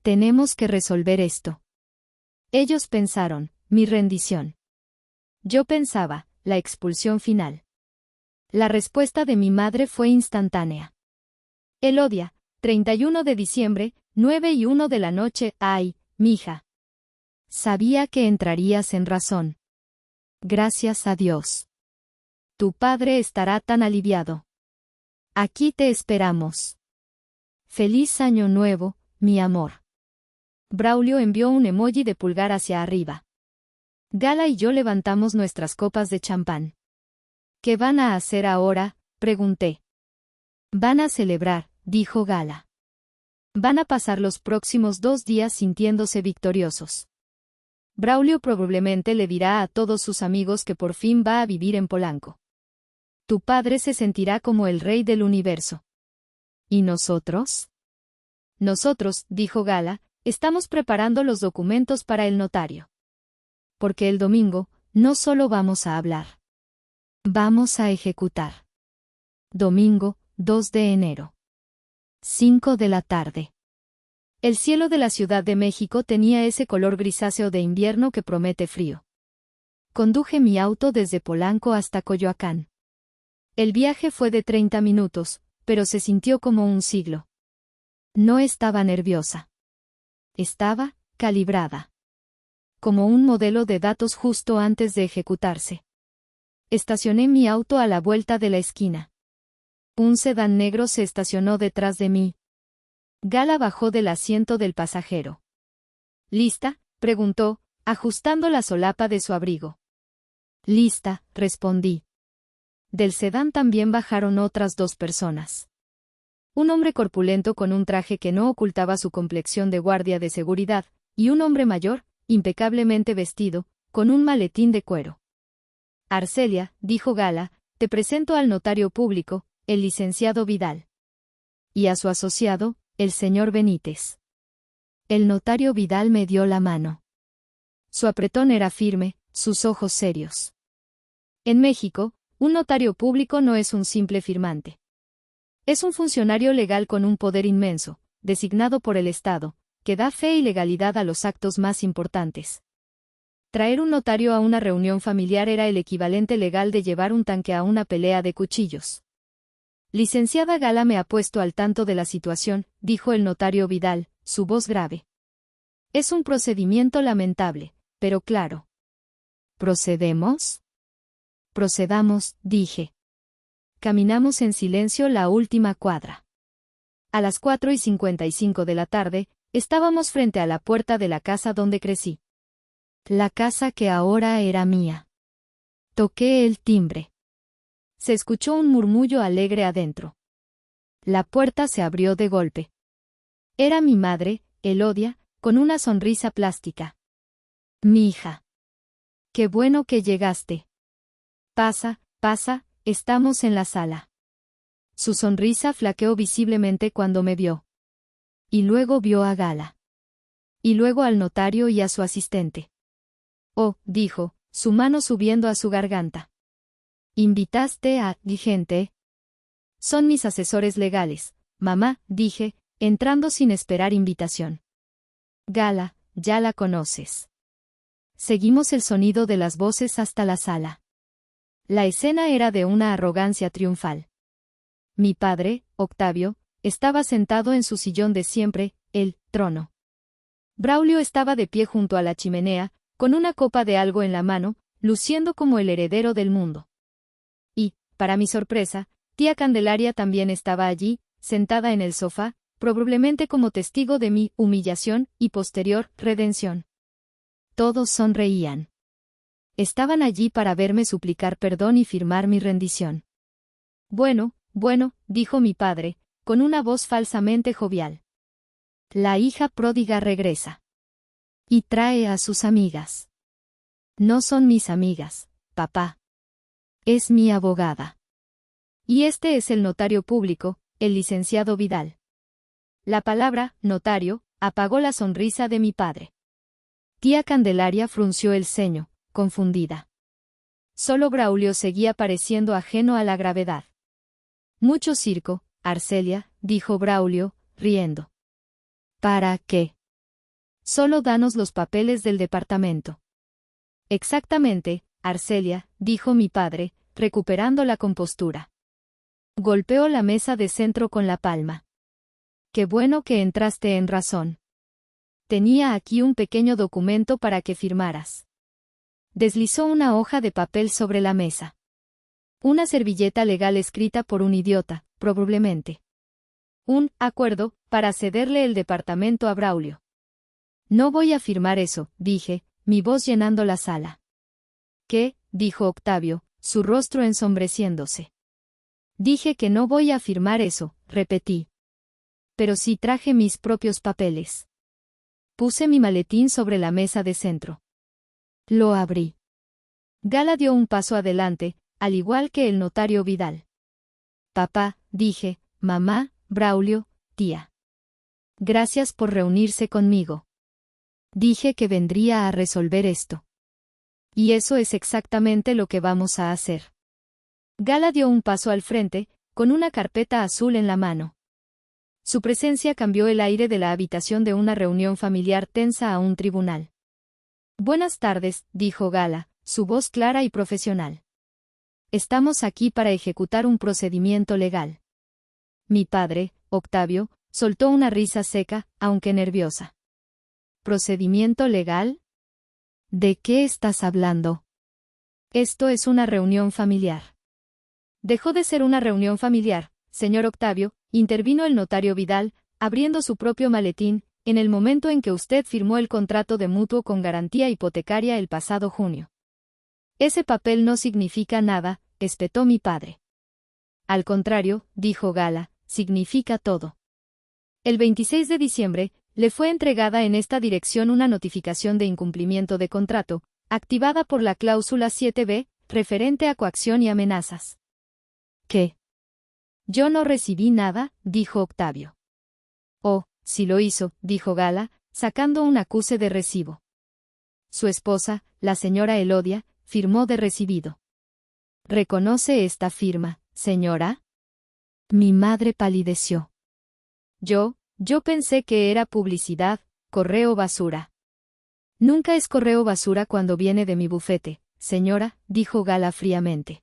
Tenemos que resolver esto. Ellos pensaron, mi rendición. Yo pensaba, la expulsión final. La respuesta de mi madre fue instantánea. Elodia, 31 de diciembre, 9:01 de la noche, ay, mija. Sabía que entrarías en razón. Gracias a Dios. Tu padre estará tan aliviado. Aquí te esperamos. Feliz año nuevo, mi amor. Braulio envió un emoji de pulgar hacia arriba. Gala y yo levantamos nuestras copas de champán. ¿Qué van a hacer ahora?, pregunté. Van a celebrar, dijo Gala. Van a pasar los próximos 2 días sintiéndose victoriosos. Braulio probablemente le dirá a todos sus amigos que por fin va a vivir en Polanco. Tu padre se sentirá como el rey del universo. ¿Y nosotros? Nosotros, dijo Gala, estamos preparando los documentos para el notario. Porque el domingo, no solo vamos a hablar. Vamos a ejecutar. Domingo, 2 de enero. 5 de la tarde. El cielo de la Ciudad de México tenía ese color grisáceo de invierno que promete frío. Conduje mi auto desde Polanco hasta Coyoacán. El viaje fue de 30 minutos, pero se sintió como un siglo. No estaba nerviosa. Estaba calibrada. Como un modelo de datos justo antes de ejecutarse. Estacioné mi auto a la vuelta de la esquina. Un sedán negro se estacionó detrás de mí. Gala bajó del asiento del pasajero. ¿Lista?, preguntó, ajustando la solapa de su abrigo. Lista, respondí. Del sedán también bajaron otras 2 personas. Un hombre corpulento con un traje que no ocultaba su complexión de guardia de seguridad, y un hombre mayor, impecablemente vestido, con un maletín de cuero. Arcelia, dijo Gala, te presento al notario público, el licenciado Vidal. Y a su asociado, el señor Benítez. El notario Vidal me dio la mano. Su apretón era firme, sus ojos serios. En México, un notario público no es un simple firmante. Es un funcionario legal con un poder inmenso, designado por el Estado, que da fe y legalidad a los actos más importantes. Traer un notario a una reunión familiar era el equivalente legal de llevar un tanque a una pelea de cuchillos. Licenciada Gala me ha puesto al tanto de la situación, dijo el notario Vidal, su voz grave. Es un procedimiento lamentable, pero claro. ¿Procedemos? Procedamos, dije. Caminamos en silencio la última cuadra. A las 4:55 de la tarde, estábamos frente a la puerta de la casa donde crecí. La casa que ahora era mía. Toqué el timbre. Se escuchó un murmullo alegre adentro. La puerta se abrió de golpe. Era mi madre, Elodia, con una sonrisa plástica. Mi hija. Qué bueno que llegaste. Pasa, pasa, estamos en la sala. Su sonrisa flaqueó visiblemente cuando me vio. Y luego vio a Gala. Y luego al notario y a su asistente. Oh, dijo, su mano subiendo a su garganta. ¿Invitaste a gente? Son mis asesores legales, mamá, dije, entrando sin esperar invitación. Gala, ya la conoces. Seguimos el sonido de las voces hasta la sala. La escena era de una arrogancia triunfal. Mi padre, Octavio, estaba sentado en su sillón de siempre, el trono. Braulio estaba de pie junto a la chimenea, con una copa de algo en la mano, luciendo como el heredero del mundo. para mi sorpresa, tía Candelaria también estaba allí, sentada en el sofá, probablemente como testigo de mi humillación y posterior redención. Todos sonreían. Estaban allí para verme suplicar perdón y firmar mi rendición. Bueno, dijo mi padre, con una voz falsamente jovial. La hija pródiga regresa. Y trae a sus amigas. No son mis amigas, papá. Es mi abogada. Y este es el notario público, el licenciado Vidal. La palabra, notario, apagó la sonrisa de mi padre. Tía Candelaria frunció el ceño, confundida. Solo Braulio seguía pareciendo ajeno a la gravedad. Mucho circo, Arcelia, dijo Braulio, riendo. ¿Para qué? Solo danos los papeles del departamento. Exactamente, Arcelia, dijo mi padre, recuperando la compostura. Golpeó la mesa de centro con la palma. Qué bueno que entraste en razón. Tenía aquí un pequeño documento para que firmaras. Deslizó una hoja de papel sobre la mesa. Una servilleta legal escrita por un idiota, probablemente. Un acuerdo para cederle el departamento a Braulio. No voy a firmar eso, dije, mi voz llenando la sala. ¿Qué? Dijo Octavio, su rostro ensombreciéndose. Dije que no voy a firmar eso, repetí. Pero sí traje mis propios papeles. Puse mi maletín sobre la mesa de centro. Lo abrí. Gala dio un paso adelante, al igual que el notario Vidal. Papá, dije, mamá, Braulio, tía. Gracias por reunirse conmigo. Dije que vendría a resolver esto. Y eso es exactamente lo que vamos a hacer. Gala dio un paso al frente, con una carpeta azul en la mano. Su presencia cambió el aire de la habitación de una reunión familiar tensa a un tribunal. Buenas tardes, dijo Gala, su voz clara y profesional. Estamos aquí para ejecutar un procedimiento legal. Mi padre, Octavio, soltó una risa seca, aunque nerviosa. ¿Procedimiento legal? ¿De qué estás hablando? Esto es una reunión familiar. Dejó de ser una reunión familiar, señor Octavio, intervino el notario Vidal, abriendo su propio maletín, en el momento en que usted firmó el contrato de mutuo con garantía hipotecaria el pasado junio. Ese papel no significa nada, espetó mi padre. Al contrario, dijo Gala, significa todo. El 26 de diciembre, le fue entregada en esta dirección una notificación de incumplimiento de contrato, activada por la cláusula 7b, referente a coacción y amenazas. ¿Qué? Yo no recibí nada, dijo Octavio. Oh, sí lo hizo, dijo Gala, sacando un acuse de recibo. Su esposa, la señora Elodia, firmó de recibido. ¿Reconoce esta firma, señora? Mi madre palideció. Yo pensé que era publicidad, correo basura. Nunca es correo basura cuando viene de mi bufete, señora, dijo Gala fríamente.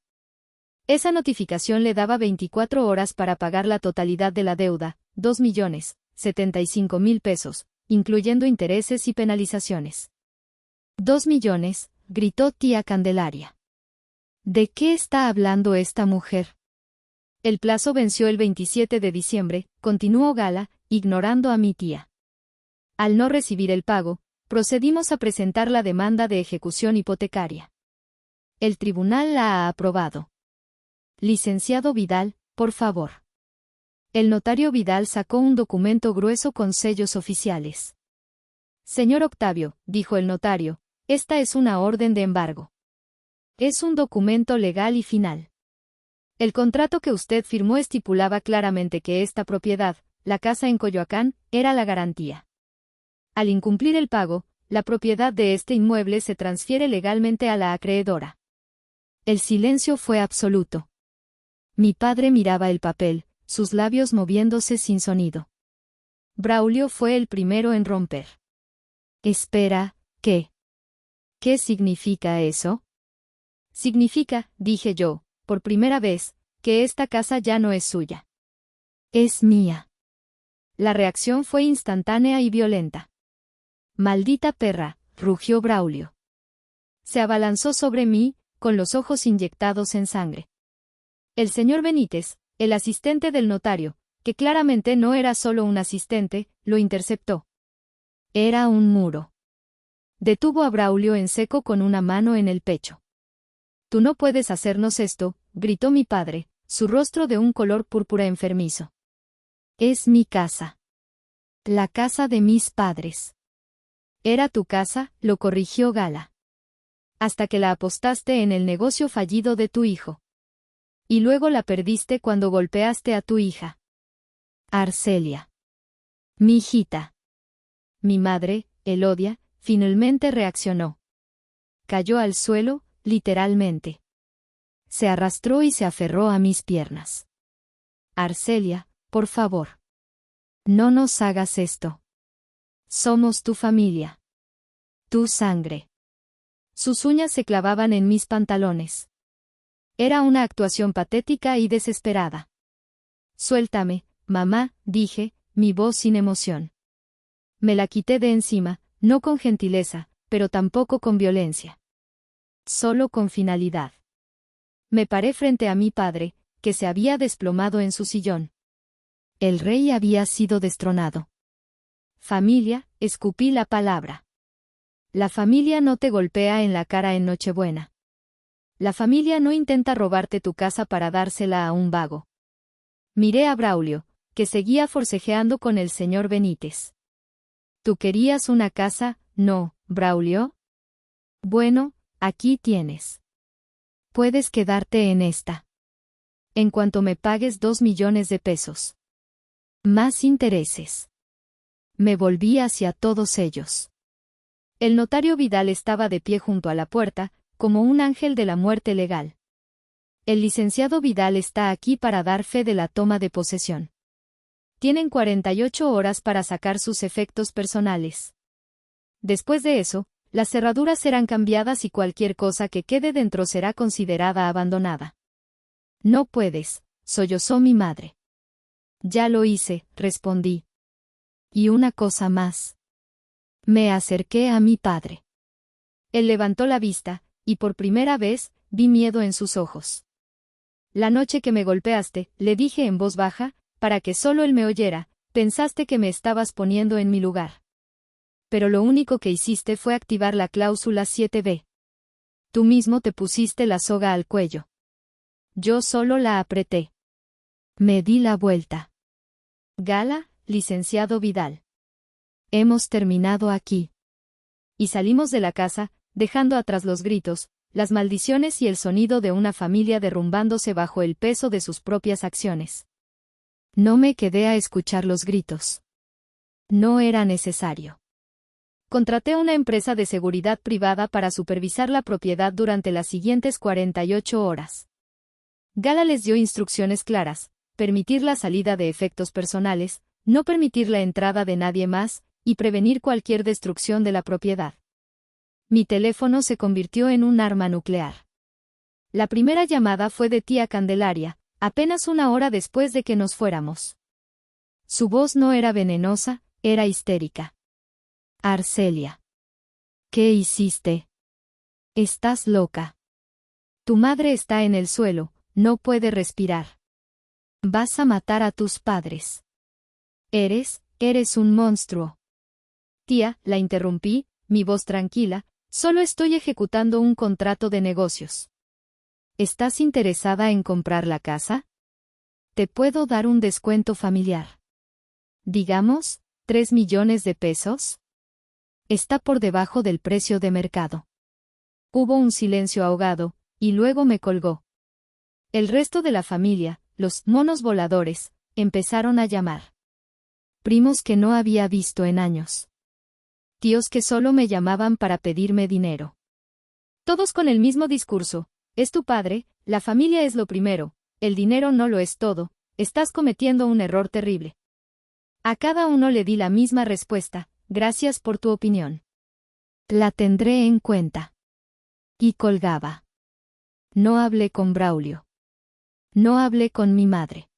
Esa notificación le daba 24 horas para pagar la totalidad de la deuda, 2.075.000 pesos, incluyendo intereses y penalizaciones. 2 millones, gritó tía Candelaria. ¿De qué está hablando esta mujer? El plazo venció el 27 de diciembre, continuó Gala, ignorando a mi tía. Al no recibir el pago, procedimos a presentar la demanda de ejecución hipotecaria. El tribunal la ha aprobado. Licenciado Vidal, por favor. El notario Vidal sacó un documento grueso con sellos oficiales. Señor Octavio, dijo el notario, esta es una orden de embargo. Es un documento legal y final. El contrato que usted firmó estipulaba claramente que esta propiedad, la casa en Coyoacán, era la garantía. Al incumplir el pago, la propiedad de este inmueble se transfiere legalmente a la acreedora. El silencio fue absoluto. Mi padre miraba el papel, sus labios moviéndose sin sonido. Braulio fue el primero en romper. Espera, ¿qué? ¿Qué significa eso? Significa, dije yo, por primera vez, que esta casa ya no es suya. Es mía. La reacción fue instantánea y violenta. Maldita perra, rugió Braulio. Se abalanzó sobre mí, con los ojos inyectados en sangre. El señor Benítez, el asistente del notario, que claramente no era solo un asistente, lo interceptó. Era un muro. Detuvo a Braulio en seco con una mano en el pecho. «Tú no puedes hacernos esto», gritó mi padre, su rostro de un color púrpura enfermizo. «Es mi casa. La casa de mis padres». «Era tu casa», lo corrigió Gala. «Hasta que la apostaste en el negocio fallido de tu hijo. Y luego la perdiste cuando golpeaste a tu hija. Arcelia. Mi hijita». Mi madre, Elodia, finalmente reaccionó. Cayó al suelo, literalmente. Se arrastró y se aferró a mis piernas. «Arcelia, por favor. No nos hagas esto. Somos tu familia. Tu sangre». Sus uñas se clavaban en mis pantalones. Era una actuación patética y desesperada. «Suéltame, mamá», dije, mi voz sin emoción. Me la quité de encima, no con gentileza, pero tampoco con violencia. Solo con finalidad. Me paré frente a mi padre, que se había desplomado en su sillón. El rey había sido destronado. «Familia», escupí la palabra. La familia no te golpea en la cara en Nochebuena. La familia no intenta robarte tu casa para dársela a un vago. Miré a Braulio, que seguía forcejeando con el señor Benítez. «¿Tú querías una casa, no, Braulio? Bueno, aquí tienes. Puedes quedarte en esta. En cuanto me pagues 2 millones de pesos. Más intereses». Me volví hacia todos ellos. El notario Vidal estaba de pie junto a la puerta, como un ángel de la muerte legal. «El licenciado Vidal está aquí para dar fe de la toma de posesión. Tienen 48 horas para sacar sus efectos personales. Después de eso, las cerraduras serán cambiadas y cualquier cosa que quede dentro será considerada abandonada». «No puedes», sollozó mi madre. «Ya lo hice», respondí. «Y una cosa más». Me acerqué a mi padre. Él levantó la vista, y por primera vez, vi miedo en sus ojos. «La noche que me golpeaste», le dije en voz baja, para que solo él me oyera, «pensaste que me estabas poniendo en mi lugar. Pero lo único que hiciste fue activar la cláusula 7B. Tú mismo te pusiste la soga al cuello. Yo solo la apreté». Me di la vuelta. «Gala, licenciado Vidal. Hemos terminado aquí». Y salimos de la casa, dejando atrás los gritos, las maldiciones y el sonido de una familia derrumbándose bajo el peso de sus propias acciones. No me quedé a escuchar los gritos. No era necesario. Contraté una empresa de seguridad privada para supervisar la propiedad durante las siguientes 48 horas. Gala les dio instrucciones claras: permitir la salida de efectos personales, no permitir la entrada de nadie más, y prevenir cualquier destrucción de la propiedad. Mi teléfono se convirtió en un arma nuclear. La primera llamada fue de tía Candelaria, apenas una hora después de que nos fuéramos. Su voz no era venenosa, era histérica. «Arcelia. ¿Qué hiciste? Estás loca. Tu madre está en el suelo, no puede respirar. Vas a matar a tus padres. Eres un monstruo». «Tía», la interrumpí, mi voz tranquila, «solo estoy ejecutando un contrato de negocios». «¿Estás interesada en comprar la casa? Te puedo dar un descuento familiar. Digamos, 3 millones de pesos. Está por debajo del precio de mercado». Hubo un silencio ahogado, y luego me colgó. El resto de la familia, los monos voladores, empezaron a llamar. Primos que no había visto en años. Tíos que solo me llamaban para pedirme dinero. Todos con el mismo discurso: «Es tu padre, la familia es lo primero, el dinero no lo es todo, estás cometiendo un error terrible». A cada uno le di la misma respuesta: «Gracias por tu opinión. La tendré en cuenta». Y colgaba. No hablé con Braulio. No hablé con mi madre.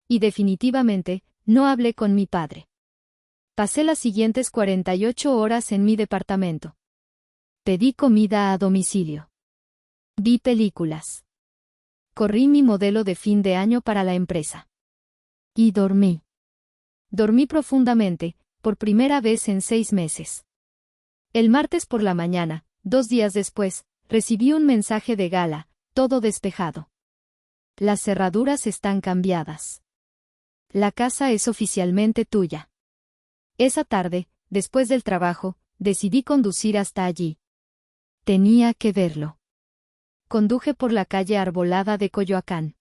Y definitivamente, no hablé con mi padre. Pasé las siguientes 48 horas en mi departamento. Pedí comida a domicilio. Vi películas. Corrí mi modelo de fin de año para la empresa. Y dormí. Dormí profundamente, por primera vez en 6 meses. El martes por la mañana, 2 días después, recibí un mensaje de Gala, todo despejado. Las cerraduras están cambiadas. La casa es oficialmente tuya. Esa tarde, después del trabajo, decidí conducir hasta allí. Tenía que verlo. Conduje por la calle arbolada de Coyoacán.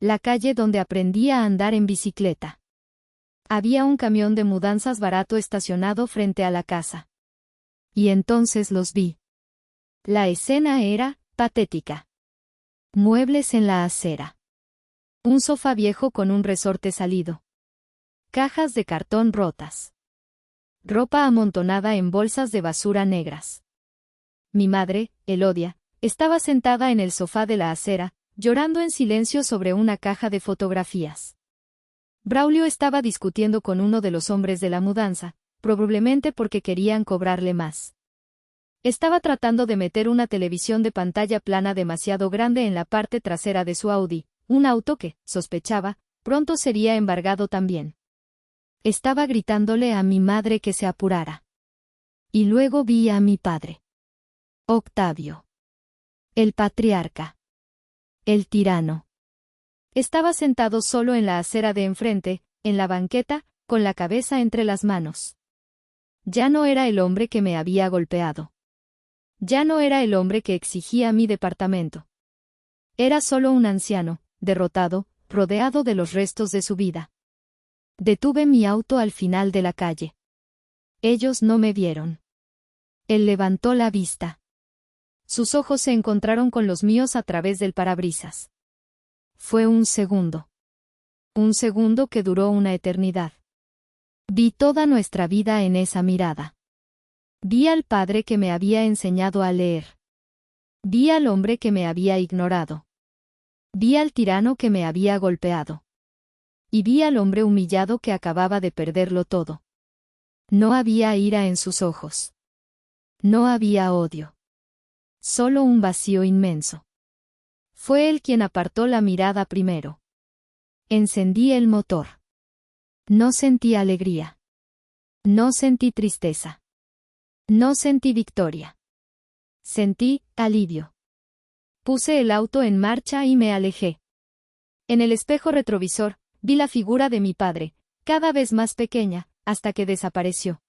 La calle donde aprendí a andar en bicicleta. Había un camión de mudanzas barato estacionado frente a la casa. Y entonces los vi. La escena era patética. Muebles en la acera. Un sofá viejo con un resorte salido. Cajas de cartón rotas. Ropa amontonada en bolsas de basura negras. Mi madre, Elodia, estaba sentada en el sofá de la acera, llorando en silencio sobre una caja de fotografías. Braulio estaba discutiendo con uno de los hombres de la mudanza, probablemente porque querían cobrarle más. Estaba tratando de meter una televisión de pantalla plana demasiado grande en la parte trasera de su Audi, un auto que, sospechaba, pronto sería embargado también. Estaba gritándole a mi madre que se apurara. Y luego vi a mi padre. Octavio. El patriarca. El tirano. Estaba sentado solo en la acera de enfrente, en la banqueta, con la cabeza entre las manos. Ya no era el hombre que me había golpeado. Ya no era el hombre que exigía mi departamento. Era solo un anciano, derrotado, rodeado de los restos de su vida. Detuve mi auto al final de la calle. Ellos no me vieron. Él levantó la vista. Sus ojos se encontraron con los míos a través del parabrisas. Fue un segundo. Un segundo que duró una eternidad. Vi toda nuestra vida en esa mirada. Vi al padre que me había enseñado a leer. Vi al hombre que me había ignorado. Vi al tirano que me había golpeado. Y vi al hombre humillado que acababa de perderlo todo. No había ira en sus ojos. No había odio. Solo un vacío inmenso. Fue él quien apartó la mirada primero. Encendí el motor. No sentí alegría. No sentí tristeza. No sentí victoria. Sentí alivio. Puse el auto en marcha y me alejé. En el espejo retrovisor, vi la figura de mi padre, cada vez más pequeña, hasta que desapareció.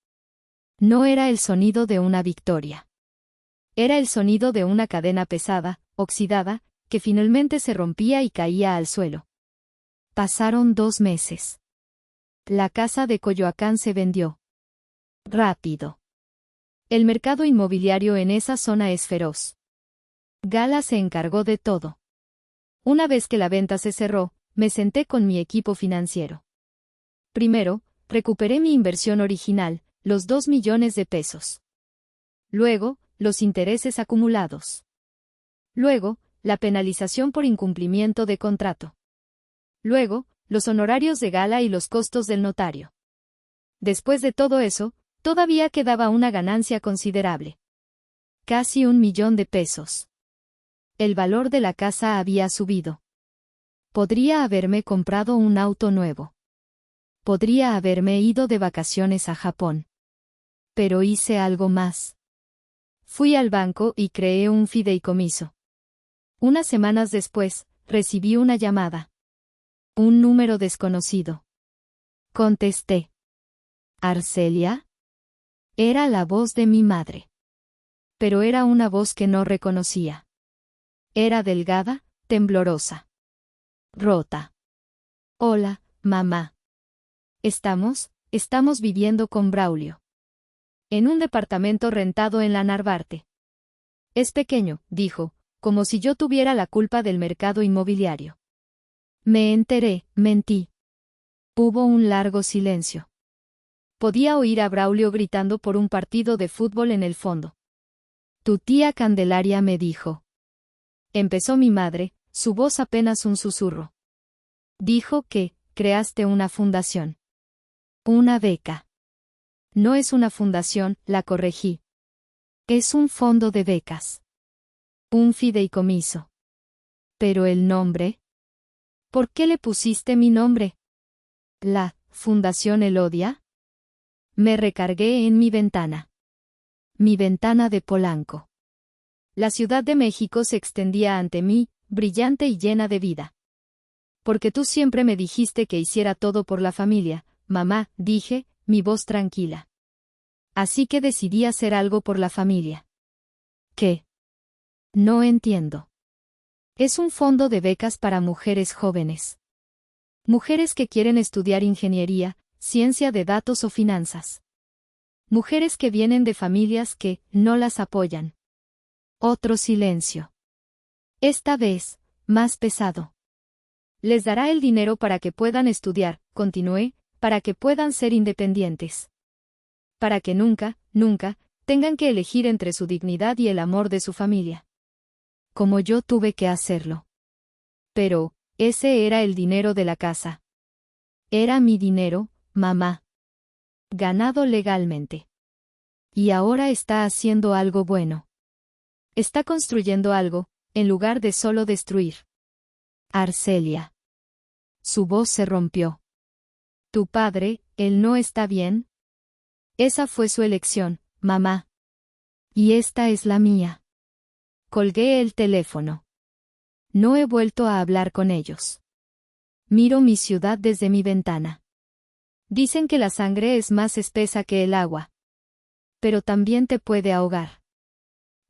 No era el sonido de una victoria. Era el sonido de una cadena pesada, oxidada, que finalmente se rompía y caía al suelo. Pasaron 2 meses. La casa de Coyoacán se vendió. Rápido. El mercado inmobiliario en esa zona es feroz. Gala se encargó de todo. Una vez que la venta se cerró, me senté con mi equipo financiero. Primero, recuperé mi inversión original, los 2 millones de pesos. Luego, los intereses acumulados. Luego, la penalización por incumplimiento de contrato. Luego, los honorarios de Gala y los costos del notario. Después de todo eso, todavía quedaba una ganancia considerable. Casi 1 millón de pesos. El valor de la casa había subido. Podría haberme comprado un auto nuevo. Podría haberme ido de vacaciones a Japón. Pero hice algo más. Fui al banco y creé un fideicomiso. Unas semanas después, recibí una llamada. Un número desconocido. Contesté. ¿Arcelia? Era la voz de mi madre. Pero era una voz que no reconocía. Era delgada, temblorosa. Rota. Hola, mamá. Estamos viviendo con Braulio. En un departamento rentado en la Narvarte. Es pequeño, dijo, como si yo tuviera la culpa del mercado inmobiliario. Me enteré, mentí. Hubo un largo silencio. Podía oír a Braulio gritando por un partido de fútbol en el fondo. Tu tía Candelaria me dijo. Empezó mi madre, su voz apenas un susurro. Dijo que, creaste una fundación. Una beca. No es una fundación, la corregí. Es un fondo de becas. Un fideicomiso. Pero el nombre. ¿Por qué le pusiste mi nombre? ¿La Fundación Elodia? Me recargué en mi ventana. Mi ventana de Polanco. La Ciudad de México se extendía ante mí, brillante y llena de vida. Porque tú siempre me dijiste que hiciera todo por la familia, mamá, dije, mi voz tranquila. Así que decidí hacer algo por la familia. ¿Qué? No entiendo. Es un fondo de becas para mujeres jóvenes. Mujeres que quieren estudiar ingeniería, ciencia de datos o finanzas. Mujeres que vienen de familias que no las apoyan. Otro silencio. Esta vez, más pesado. Les dará el dinero para que puedan estudiar, continué, para que puedan ser independientes. Para que nunca, nunca, tengan que elegir entre su dignidad y el amor de su familia. Como yo tuve que hacerlo. Pero, ese era el dinero de la casa. Era mi dinero, mamá. Ganado legalmente. Y ahora está haciendo algo bueno. Está construyendo algo, en lugar de solo destruir. Arcelia. Su voz se rompió. Tu padre, él no está bien. Esa fue su elección, mamá. Y esta es la mía. Colgué el teléfono. No he vuelto a hablar con ellos. Miro mi ciudad desde mi ventana. Dicen que la sangre es más espesa que el agua. Pero también te puede ahogar.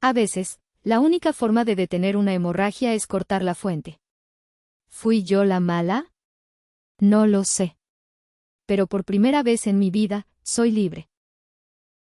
A veces, la única forma de detener una hemorragia es cortar la fuente. ¿Fui yo la mala? No lo sé. Pero por primera vez en mi vida, soy libre.